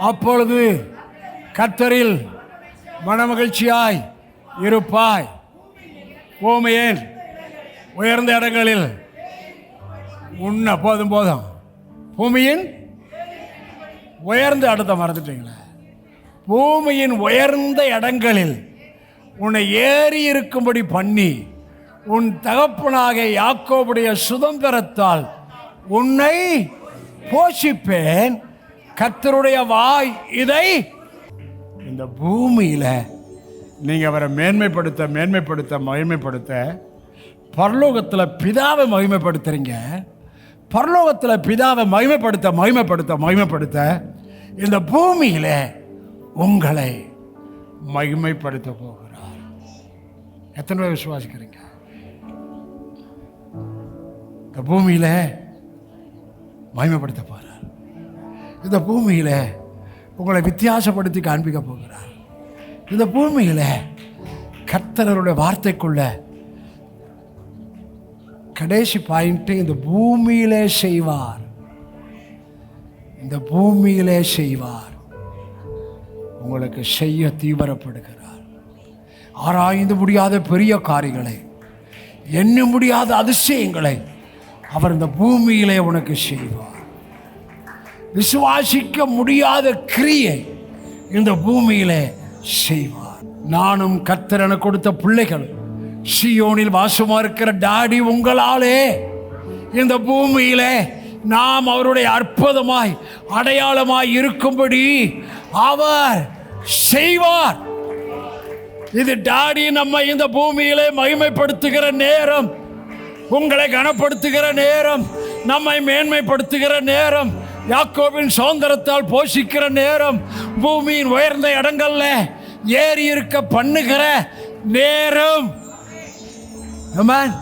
அப்பொழுது கர்த்தரில் மனமகிழ்ச்சியாய் இருப்பாய். பூமியின் உயர்ந்த இடங்களில் போதும் பூமியின் உயர்ந்த இடத்தை மறந்துட்டீங்களே. பூமியின் உயர்ந்த இடங்களில் உன்னை ஏறி இருக்கும்படி பண்ணி உன் தகப்பனாக யாக்கோபுடைய சுதந்திரத்தால் உன்னை போஷிப்பேன். கர்த்தருடைய வாய் இதை. இந்த பூமியில் நீங்கள் அவரை மேன்மைப்படுத்த மகிமைப்படுத்த பரலோகத்தில் பிதாவை மகிமைப்படுத்துறீங்க. பரலோகத்தில் பிதாவை மகிமைப்படுத்த இந்த பூமியில் உங்களை மகிமைப்படுத்த போகிறார். எத்தனை பேர் விசுவாசிக்கிறீங்க? இந்த பூமியில் மகிமைப்படுத்த போகிறார். இந்த பூமியில் உங்களை வித்தியாசப்படுத்தி காண்பிக்க போகிறார். இந்த பூமியில் கர்த்தருடைய வார்த்தைக்குள்ள கடைசி பாயிண்ட் இந்த பூமியிலே செய்வார். இந்த பூமியிலே செய்வார். உங்களுக்கு செய்ய தீவிரப்படுகிறார். ஆராய்ந்து முடியாத பெரிய காரியங்களை, எண்ண முடியாத அதிசயங்களை அவர் இந்த பூமியிலே உனக்கு செய்வார். விசுவாசிக்க முடியாத கிரியை இந்த பூமியிலே செய்வார். நானும் கர்த்தர் எனக்கு கொடுத்த பிள்ளைகள் சீயோனில் வாசமா இருக்கிற டாடி உங்களாலே இந்த பூமியிலே நாம் அவருடைய அற்புதமாய் அடையாளமாய் இருக்கும்படி அவர் செய்வார். இது டாடி நம்மை இந்த பூமியிலே மகிமைப்படுத்துகிற நேரம், உங்களை கனப்படுத்துகிற நேரம், நம்மை மேன்மைப்படுத்துகிற நேரம், யாக்கோபின் சுதந்திரத்தால் போஷிக்கிற நேரம், பூமியின் உயர்ந்த இடங்கள்ல ஏறி இருக்க பண்ணுகிற நேரம். ஆமென்.